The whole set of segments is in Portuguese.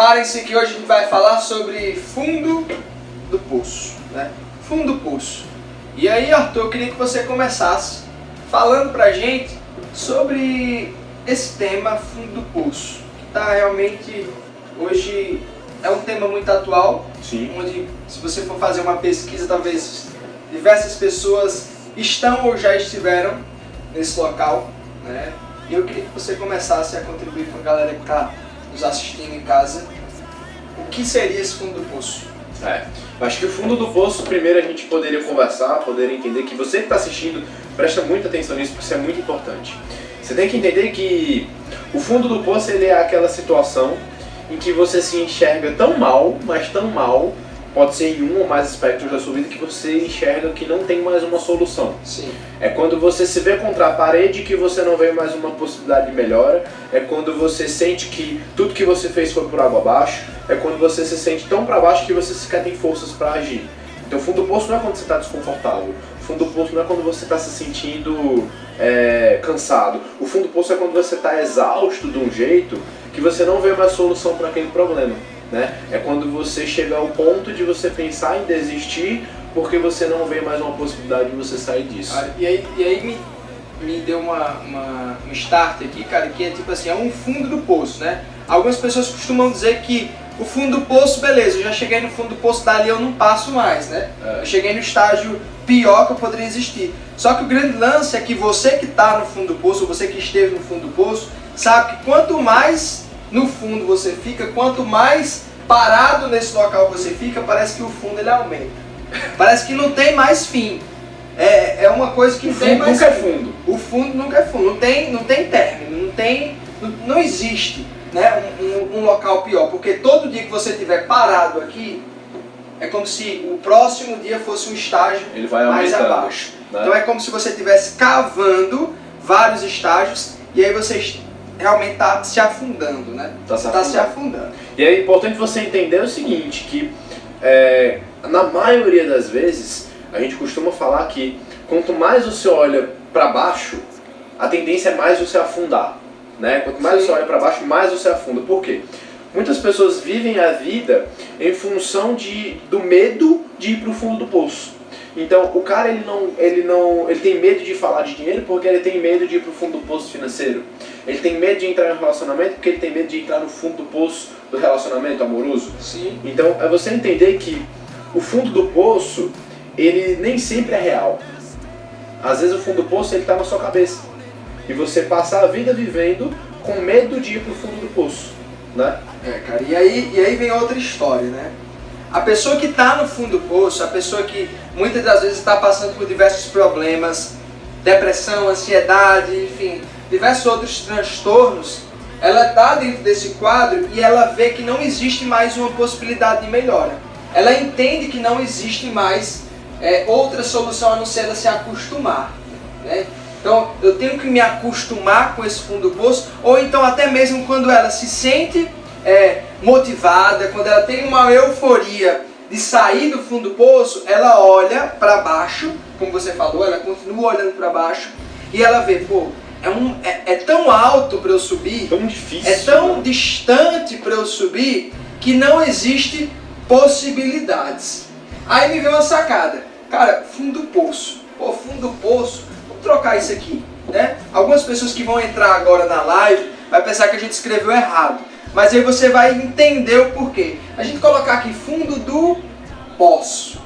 Preparem-se que hoje a gente vai falar sobre fundo do poço, né? Fundo do poço. E aí, Arthur, eu queria que você começasse falando pra gente sobre esse tema, fundo do poço, que está realmente hoje é um tema muito atual. Sim. Onde, se você for fazer uma pesquisa, talvez diversas pessoas estão ou já estiveram nesse local, né? E eu queria que você começasse a contribuir com a galera que está nos assistindo em casa. O que seria esse fundo do poço? Acho que o fundo do poço, primeiro a gente poderia conversar, poderia entender que você que está assistindo, presta muita atenção nisso, porque isso é muito importante. Você tem que entender que o fundo do poço ele é aquela situação em que você se enxerga tão mal, mas tão mal, pode ser em um ou mais aspectos da sua vida, que você enxerga que não tem mais uma solução. Sim. É quando você se vê contra a parede que você não vê mais uma possibilidade de melhora. É quando você sente que tudo que você fez foi por água abaixo. É quando você se sente tão para baixo que você sequer tem forças para agir. Então o fundo do poço não é quando você está desconfortável. O fundo do poço não é quando você está se sentindo cansado. O fundo do poço é quando você está exausto de um jeito que você não vê mais solução para aquele problema. Né? É quando você chega ao ponto de você pensar em desistir porque você não vê mais uma possibilidade de você sair disso. E aí me deu um start aqui, cara, que é tipo assim, é um fundo do poço, né? Algumas pessoas costumam dizer que o fundo do poço, beleza, eu já cheguei no fundo do poço, dali eu não passo mais, né? Eu cheguei no estágio pior que eu poderia existir. Só que o grande lance é que você que está no fundo do poço, ou você que esteve no fundo do poço, sabe que quanto mais no fundo você fica, quanto mais parado nesse local você fica, parece que o fundo ele aumenta. Parece que não tem mais fim. É uma coisa que não tem mais fim. O fundo nunca é fundo. O fundo nunca é fundo. Não tem término, não existe, né, um local pior. Porque todo dia que você estiver parado aqui, é como se o próximo dia fosse um estágio ele vai mais abaixo. Né? Então é como se você estivesse cavando vários estágios e aí você realmente está se afundando, né? Está se afundando. E é importante você entender o seguinte, que na maioria das vezes a gente costuma falar que quanto mais você olha para baixo, a tendência é mais você afundar, né? Quanto mais Sim. você olha para baixo, mais você afunda. Por quê? Muitas pessoas vivem a vida em função do medo de ir para o fundo do poço. Então o cara ele tem medo de falar de dinheiro porque ele tem medo de ir para o fundo do poço financeiro. Ele tem medo de entrar no relacionamento porque ele tem medo de entrar no fundo do poço do relacionamento amoroso. Sim. Então é você entender que o fundo do poço, ele nem sempre é real. Às vezes o fundo do poço ele está na sua cabeça. E você passa a vida vivendo com medo de ir para o fundo do poço, né? Cara, e aí vem outra história, né? A pessoa que está no fundo do poço, a pessoa que muitas das vezes está passando por diversos problemas, depressão, ansiedade, enfim, diversos outros transtornos, ela está dentro desse quadro e ela vê que não existe mais uma possibilidade de melhora. Ela entende que não existe mais outra solução a não ser ela se acostumar, né? Então eu tenho que me acostumar com esse fundo do poço, ou então até mesmo quando ela se sente motivada, quando ela tem uma euforia de sair do fundo do poço, ela olha para baixo, como você falou, ela continua olhando para baixo e ela vê, pô, é tão alto para eu subir, tão difícil, é tão distante para eu subir que não existe possibilidades. Aí me veio uma sacada, cara, fundo do poço, pô, fundo do poço, vamos trocar isso aqui, né? Algumas pessoas que vão entrar agora na live vai pensar que a gente escreveu errado. Mas aí você vai entender o porquê. A gente colocar aqui fundo do poço.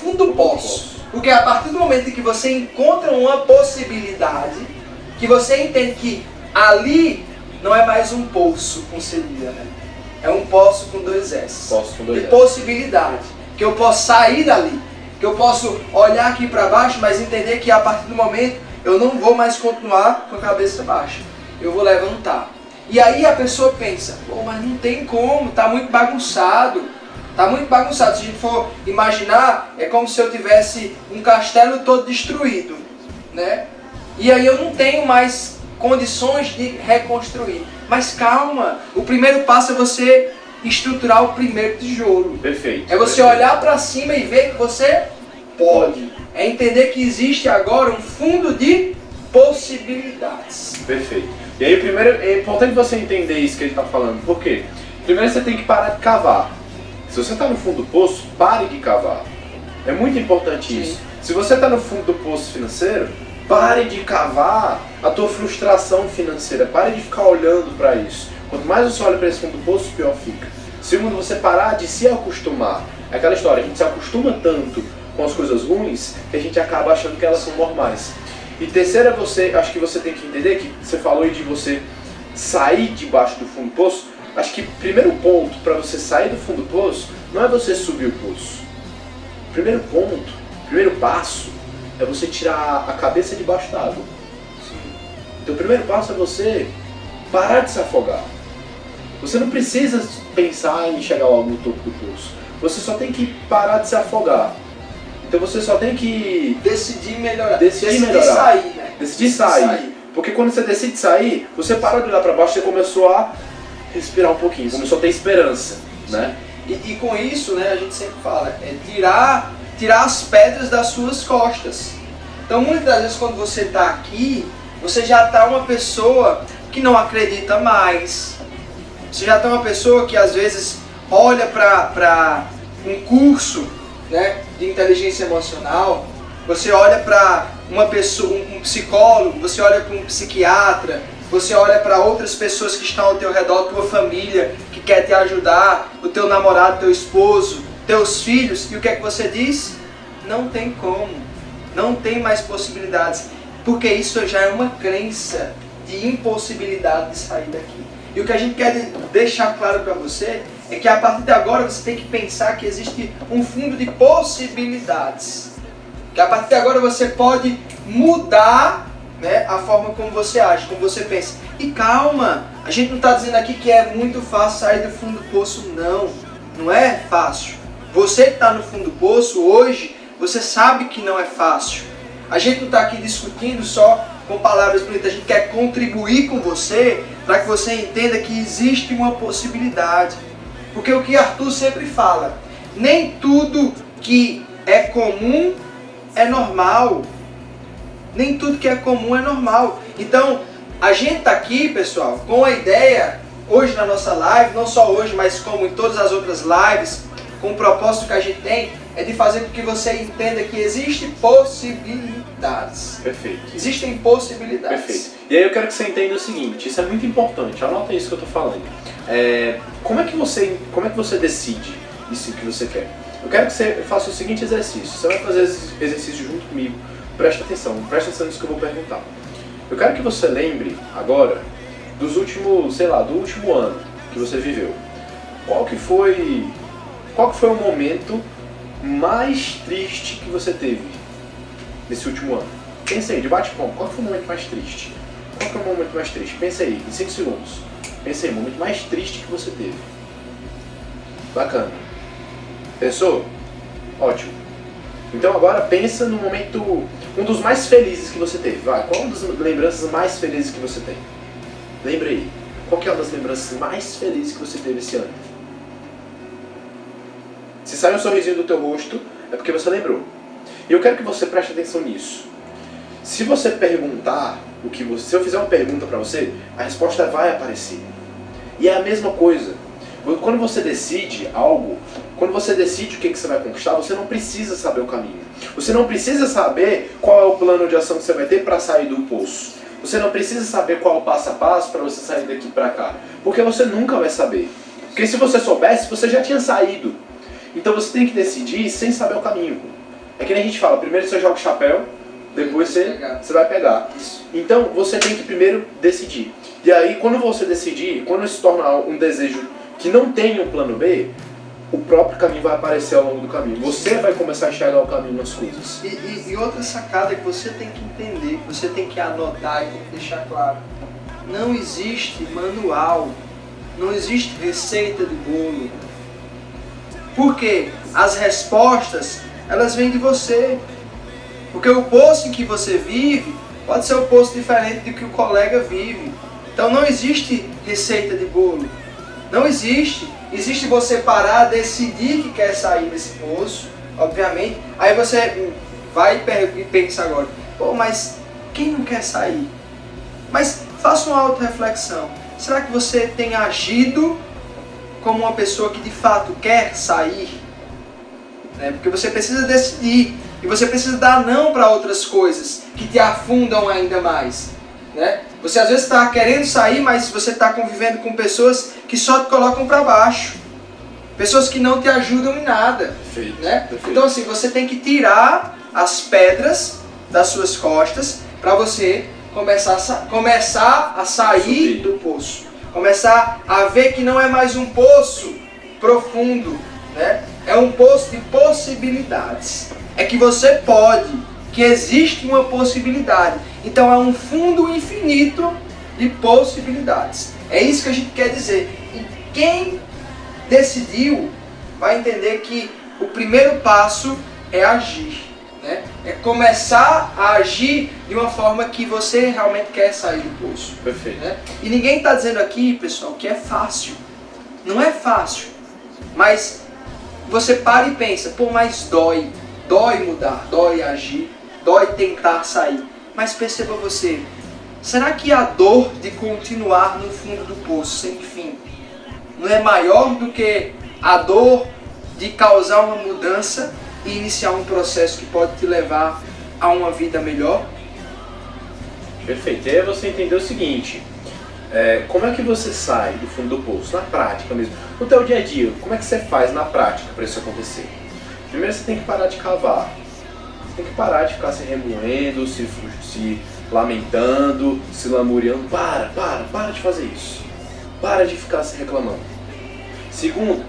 Fundo do poço. Porque a partir do momento em que você encontra uma possibilidade, que você entende que ali não é mais um poço com cedilha, né? É um poço com dois S. Poço com dois de S. Possibilidade. Que eu posso sair dali. Que eu posso olhar aqui para baixo, mas entender que a partir do momento eu não vou mais continuar com a cabeça baixa. Eu vou levantar. E aí a pessoa pensa, pô, mas não tem como, tá muito bagunçado. Tá muito bagunçado. Se a gente for imaginar, é como se eu tivesse um castelo todo destruído, né? E aí eu não tenho mais condições de reconstruir. Mas calma, o primeiro passo é você estruturar o primeiro tijolo. Perfeito. É você olhar para cima e ver que você pode. É entender que existe agora um fundo de possibilidades. Perfeito. E aí, primeiro, é importante você entender isso que ele está falando. Por quê? Primeiro você tem que parar de cavar. Se você está no fundo do poço, pare de cavar. É muito importante Sim. isso. Se você está no fundo do poço financeiro, pare de cavar a tua frustração financeira. Pare de ficar olhando para isso. Quanto mais você olha para esse fundo do poço, pior fica. Segundo, você parar de se acostumar. É aquela história, a gente se acostuma tanto com as coisas ruins que a gente acaba achando que elas são normais. E terceira, acho que você tem que entender que você falou aí de você sair debaixo do fundo do poço. Acho que o primeiro ponto para você sair do fundo do poço não é você subir o poço. O primeiro ponto, o primeiro passo é você tirar a cabeça debaixo d'água. Então o primeiro passo é você parar de se afogar. Você não precisa pensar em chegar logo no topo do poço. Você só tem que parar de se afogar. Então você só tem que decidir melhorar. Decidir melhorar. Sair, né? Decidir sair. Porque quando você decide sair, você para de olhar para baixo e você começou a respirar um pouquinho, começou a ter esperança, né? E com isso, né, a gente sempre fala, é tirar as pedras das suas costas. Então muitas das vezes quando você está aqui, você já está uma pessoa que não acredita mais. Você já está uma pessoa que às vezes olha para um curso, né, de inteligência emocional, você olha para uma pessoa, um psicólogo, você olha para um psiquiatra, você olha para outras pessoas que estão ao teu redor, tua família, que quer te ajudar, o teu namorado, teu esposo, teus filhos, e o que é que você diz? Não tem como, não tem mais possibilidades, porque isso já é uma crença de impossibilidade de sair daqui. E o que a gente quer deixar claro para você é que a partir de agora você tem que pensar que existe um fundo de possibilidades. Que a partir de agora você pode mudar, né, a forma como você age, como você pensa. E calma, a gente não está dizendo aqui que é muito fácil sair do fundo do poço, não. Não é fácil. Você que está no fundo do poço hoje, você sabe que não é fácil. A gente não está aqui discutindo só com palavras bonitas, a gente quer contribuir com você para que você entenda que existe uma possibilidade. Porque o que Arthur sempre fala, nem tudo que é comum é normal. Nem tudo que é comum é normal. Então, a gente está aqui, pessoal, com a ideia, hoje na nossa live, não só hoje, mas como em todas as outras lives, com o propósito que a gente tem, é de fazer com que você entenda que existem possibilidades. Perfeito. Existem possibilidades. Perfeito. E aí eu quero que você entenda o seguinte, isso é muito importante, anota isso que eu estou falando. Como é que você decide isso que você quer? Eu quero que você faça o seguinte exercício, você vai fazer esse exercício junto comigo, presta atenção nisso que eu vou perguntar. Eu quero que você lembre agora do último ano que você viveu. Qual que foi o momento mais triste que você teve nesse último ano? Pensa aí, de bate-ponto, qual que foi o momento mais triste? Qual que é o momento mais triste? Pensa aí, em 5 segundos. Pensa aí, o momento mais triste que você teve. Bacana. Pensou? Ótimo. Então agora pensa no momento, um dos mais felizes que você teve. Vai, qual é uma das lembranças mais felizes que você tem? Lembra aí. Qual que é uma das lembranças mais felizes que você teve esse ano? Se sai um sorrisinho do teu rosto, é porque você lembrou. E eu quero que você preste atenção nisso. Se você perguntar se eu fizer uma pergunta para você, a resposta vai aparecer. E é a mesma coisa. Quando você decide algo, quando você decide o que você vai conquistar, você não precisa saber o caminho. Você não precisa saber qual é o plano de ação que você vai ter para sair do poço. Você não precisa saber qual é o passo a passo para você sair daqui para cá. Porque você nunca vai saber. Porque se você soubesse, você já tinha saído. Então você tem que decidir sem saber o caminho. É que nem a gente fala, primeiro você joga o chapéu, depois você vai pegar. Então você tem que primeiro decidir. E aí quando você decidir, quando se tornar um desejo que não tem um plano B, o próprio caminho vai aparecer ao longo do caminho. Você vai começar a enxergar o caminho nas coisas. E outra sacada que você tem que entender, que você tem que anotar e tem que deixar claro. Não existe manual, não existe receita de bolo. Porque as respostas, elas vêm de você. Porque o poço em que você vive pode ser um poço diferente do que o colega vive. Então não existe receita de bolo. Não existe. Existe você parar, decidir que quer sair desse poço, obviamente. Aí você vai e pensa agora, pô, mas quem não quer sair? Mas faça uma auto-reflexão. Será que você tem agido como uma pessoa que de fato quer sair, né? Porque você precisa decidir e você precisa dar não para outras coisas que te afundam ainda mais, né? Você às vezes está querendo sair, mas você está convivendo com pessoas que só te colocam para baixo, pessoas que não te ajudam em nada, Perfeito, né? perfeito. Então assim, você tem que tirar as pedras das suas costas para você começar a sair do poço. Começar a ver que não é mais um poço profundo, né? É um poço de possibilidades. É que você pode, que existe uma possibilidade. Então é um fundo infinito de possibilidades. É isso que a gente quer dizer. E quem decidiu vai entender que o primeiro passo é agir, né? É começar a agir de uma forma que você realmente quer sair do poço. Perfeito. Né? E ninguém está dizendo aqui, pessoal, que é fácil. Não é fácil. Mas você para e pensa, pô, mas dói. Dói mudar, dói agir, dói tentar sair. Mas perceba você, será que a dor de continuar no fundo do poço sem fim não é maior do que a dor de causar uma mudança e iniciar um processo que pode te levar a uma vida melhor? Perfeito. E aí você entendeu o seguinte, como é que você sai do fundo do poço? Na prática mesmo. No teu dia a dia, como é que você faz na prática para isso acontecer? Primeiro você tem que parar de cavar. Você tem que parar de ficar se remoendo, se lamentando, se lamuriando. Para de fazer isso. Para de ficar se reclamando. Segundo,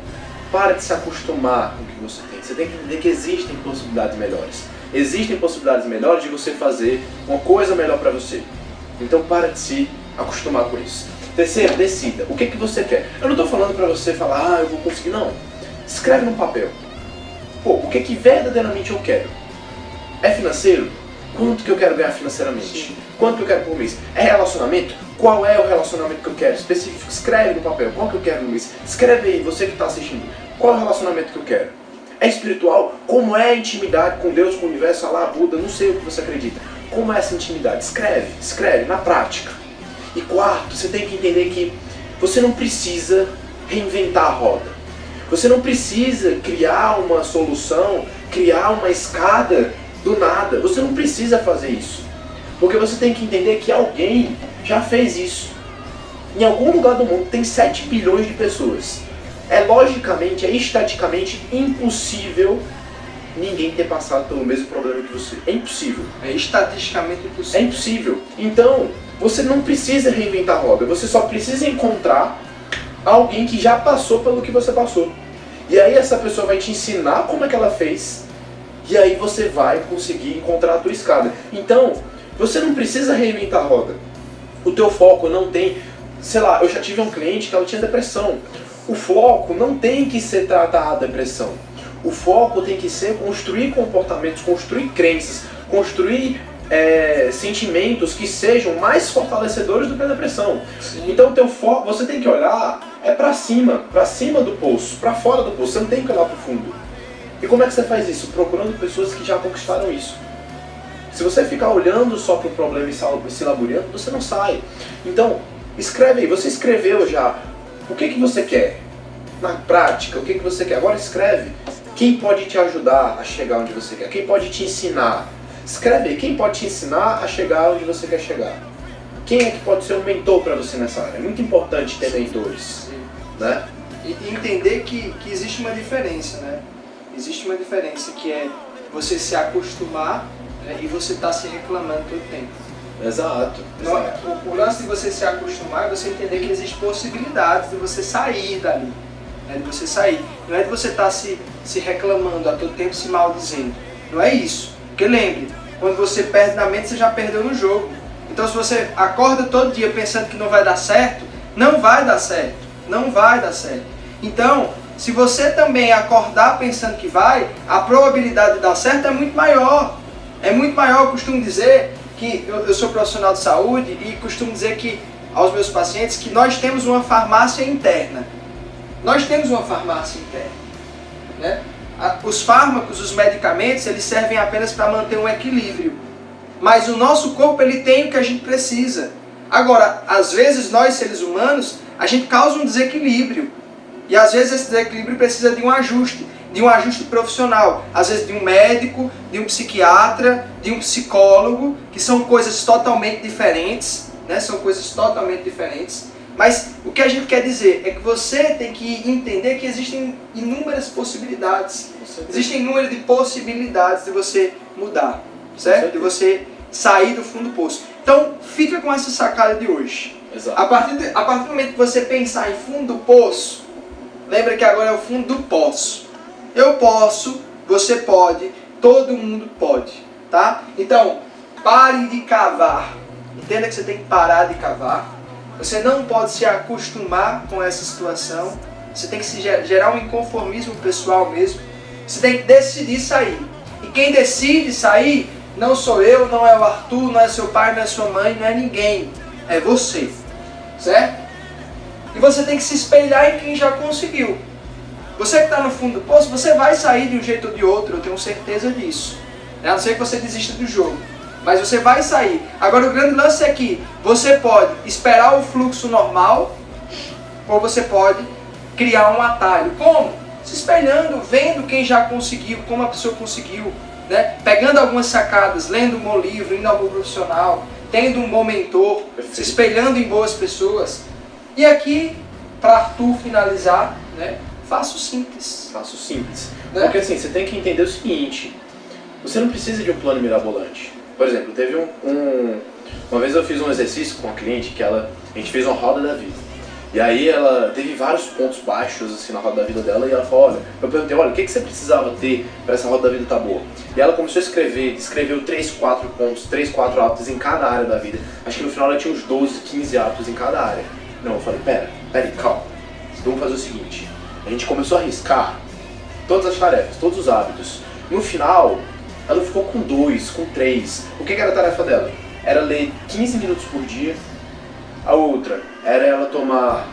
para de se acostumar com o que você tem. Você tem que entender que existem possibilidades melhores. Existem possibilidades melhores de você fazer uma coisa melhor para você. Então para de se acostumar com isso. Terceiro, decida. O que você quer? Eu não estou falando para você falar, eu vou conseguir. Não. Escreve no papel. Pô, o que verdadeiramente eu quero? É financeiro? Quanto que eu quero ganhar financeiramente? Sim. Quanto que eu quero por mês? É relacionamento? Qual é o relacionamento que eu quero? Específico, escreve no papel. Qual que eu quero no mês? Escreve aí, você que está assistindo. Qual é o relacionamento que eu quero? É espiritual? Como é a intimidade com Deus, com o universo, Allah, Buda, não sei o que você acredita. Como é essa intimidade? Escreve na prática. E quarto, você tem que entender que você não precisa reinventar a roda. Você não precisa criar uma solução, criar uma escada do nada. Você não precisa fazer isso. Porque você tem que entender que alguém já fez isso. Em algum lugar do mundo tem 7 bilhões de pessoas. É logicamente, estaticamente impossível ninguém ter passado pelo mesmo problema que você. É impossível. É estatisticamente impossível. É impossível. Então, você não precisa reinventar a roda. Você só precisa encontrar alguém que já passou pelo que você passou. E aí essa pessoa vai te ensinar como é que ela fez. E aí você vai conseguir encontrar a tua escada. Então, você não precisa reinventar a roda. O teu foco não tem... Sei lá, eu já tive um cliente que ela tinha depressão. O foco não tem que ser tratar a depressão. O foco tem que ser construir comportamentos, construir crenças, construir sentimentos que sejam mais fortalecedores do que a depressão. Sim. Então o teu foco, você tem que olhar para cima do poço, para fora do poço, você não tem que olhar para o fundo. E como é que você faz isso? Procurando pessoas que já conquistaram isso. Se você ficar olhando só para o problema e se laburiando, você não sai. Então, escreve aí, você escreveu já o que você quer na prática, o que você quer. Agora escreve quem pode te ajudar a chegar onde você quer, quem pode te ensinar. Escreve aí, quem pode te ensinar a chegar onde você quer chegar. Quem é que pode ser um mentor para você nessa área? É muito importante ter mentores. Sim. Né? E entender que existe uma diferença, né? Existe uma diferença que é você se acostumar, né, e você estar se reclamando todo tempo. Exato. O lance de você se acostumar é você entender que existe possibilidades de você sair dali, né, de você sair. Não é de você estar se reclamando a todo tempo, se maldizendo. Não é isso. Porque lembre, quando você perde na mente, você já perdeu no jogo. Então se você acorda todo dia pensando que não vai dar certo, não vai dar certo. Não vai dar certo. Então, se você também acordar pensando que vai, a probabilidade de dar certo é muito maior. É muito maior. Eu costumo dizer que eu sou profissional de saúde e costumo dizer que aos meus pacientes que nós temos uma farmácia interna. Nós temos uma farmácia interna, né? Os fármacos, os medicamentos, eles servem apenas para manter um equilíbrio. Mas o nosso corpo, ele tem o que a gente precisa. Agora, às vezes nós, seres humanos, a gente causa um desequilíbrio. E às vezes esse desequilíbrio precisa de um ajuste profissional. Às vezes de um médico, de um psiquiatra, de um psicólogo, que são coisas totalmente diferentes, né? São coisas totalmente diferentes. Mas o que a gente quer dizer é que você tem que entender que existem inúmeras possibilidades. Existem inúmeras de possibilidades de você mudar, certo? De você sair do fundo do poço. Então, fica com essa sacada de hoje. Exato. A partir do momento que você pensar em fundo do poço, lembra que agora é o fundo do poço. Eu posso, você pode, todo mundo pode, tá? Então, pare de cavar. Entenda que você tem que parar de cavar. Você não pode se acostumar com essa situação. Você tem que se gerar um inconformismo pessoal mesmo. Você tem que decidir sair. E quem decide sair não sou eu, não é o Arthur, não é seu pai, não é sua mãe, não é ninguém. É você. Certo? E você tem que se espelhar em quem já conseguiu. Você que está no fundo do poço, você vai sair de um jeito ou de outro, eu tenho certeza disso. A não ser que você desista do jogo. Mas você vai sair. Agora o grande lance é que você pode esperar o fluxo normal, ou você pode criar um atalho. Como? Se espelhando, vendo quem já conseguiu, como a pessoa conseguiu, né? Pegando algumas sacadas, lendo um bom livro, indo a um bom profissional, tendo um bom mentor, se espelhando em boas pessoas. E aqui, para Arthur finalizar, né? Faça o simples. Faça o simples. Né? Porque assim, você tem que entender o seguinte, você não precisa de um plano mirabolante. Por exemplo, teve uma vez eu fiz um exercício com uma cliente que a gente fez uma roda da vida. E aí ela teve vários pontos baixos assim na roda da vida dela e ela falou, olha, eu perguntei, olha, o que você precisava ter para essa roda da vida estar boa? E ela começou a escrever, escreveu 3, 4 pontos, 3, 4 hábitos em cada área da vida. Acho que no final ela tinha uns 12, 15 hábitos em cada área. Não, eu falei, pera aí, calma. Vamos fazer o seguinte, a gente começou a riscar todas as tarefas, todos os hábitos. No final, ela ficou com 2, com 3. O que era a tarefa dela? Era ler 15 minutos por dia. A outra era ela tomar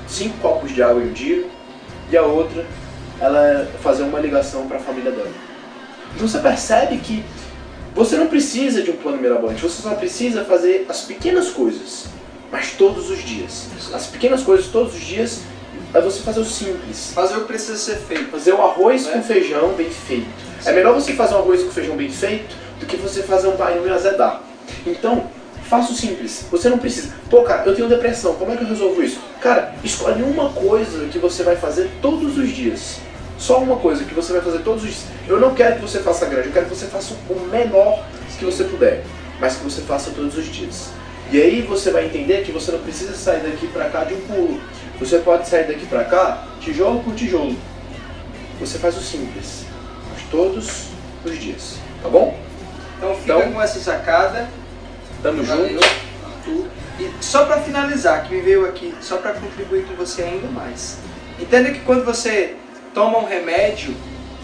5 copos de água em um dia. E a outra, ela fazer uma ligação para a família dela. Então você percebe que você não precisa de um plano mirabolante. Você só precisa fazer as pequenas coisas, mas todos os dias. As pequenas coisas todos os dias é você fazer o simples. Fazer o que precisa ser feito. Fazer o arroz com feijão bem feito. É melhor você fazer um arroz com feijão bem feito do que você fazer um baião e azedar. Então, faça o simples. Você não precisa. Pô, cara, eu tenho depressão. Como é que eu resolvo isso? Cara, escolhe uma coisa que você vai fazer todos os dias. Só uma coisa que você vai fazer todos os dias. Eu não quero que você faça grande, eu quero que você faça o menor que você puder. Mas que você faça todos os dias. E aí você vai entender que você não precisa sair daqui pra cá de um pulo. Você pode sair daqui pra cá, tijolo por tijolo. Você faz o simples. Todos os dias, tá bom? Então fica com essa sacada. Tamo junto. Arthur. E só para finalizar, que me veio aqui, só para contribuir com você ainda mais. Entenda que quando você toma um remédio,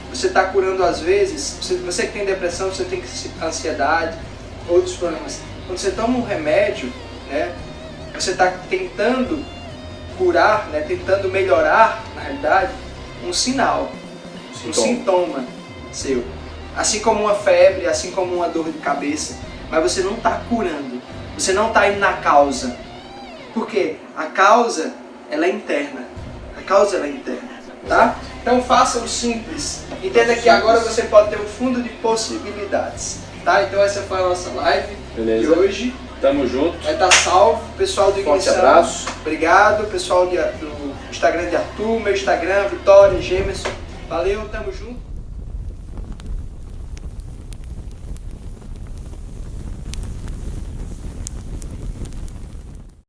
você está curando às vezes, você que tem depressão, você tem ansiedade, outros problemas. Quando você toma um remédio, né, você está tentando curar, né, tentando melhorar, na realidade, um sinal, um sintoma seu. Assim como uma febre, assim como uma dor de cabeça. Mas você não está curando. Você não está indo na causa. Por quê? A causa, ela é interna. A causa, ela é interna. Tá? Então faça o simples. Entenda que agora você pode ter um fundo de possibilidades. Tá? Então essa foi a nossa live de hoje. Tamo junto. Vai estar salvo. Pessoal do Forte Ignição. abraço. Obrigado. Pessoal do Instagram de Arthur, meu Instagram, Vitória, Gemerson. Valeu, tamo junto.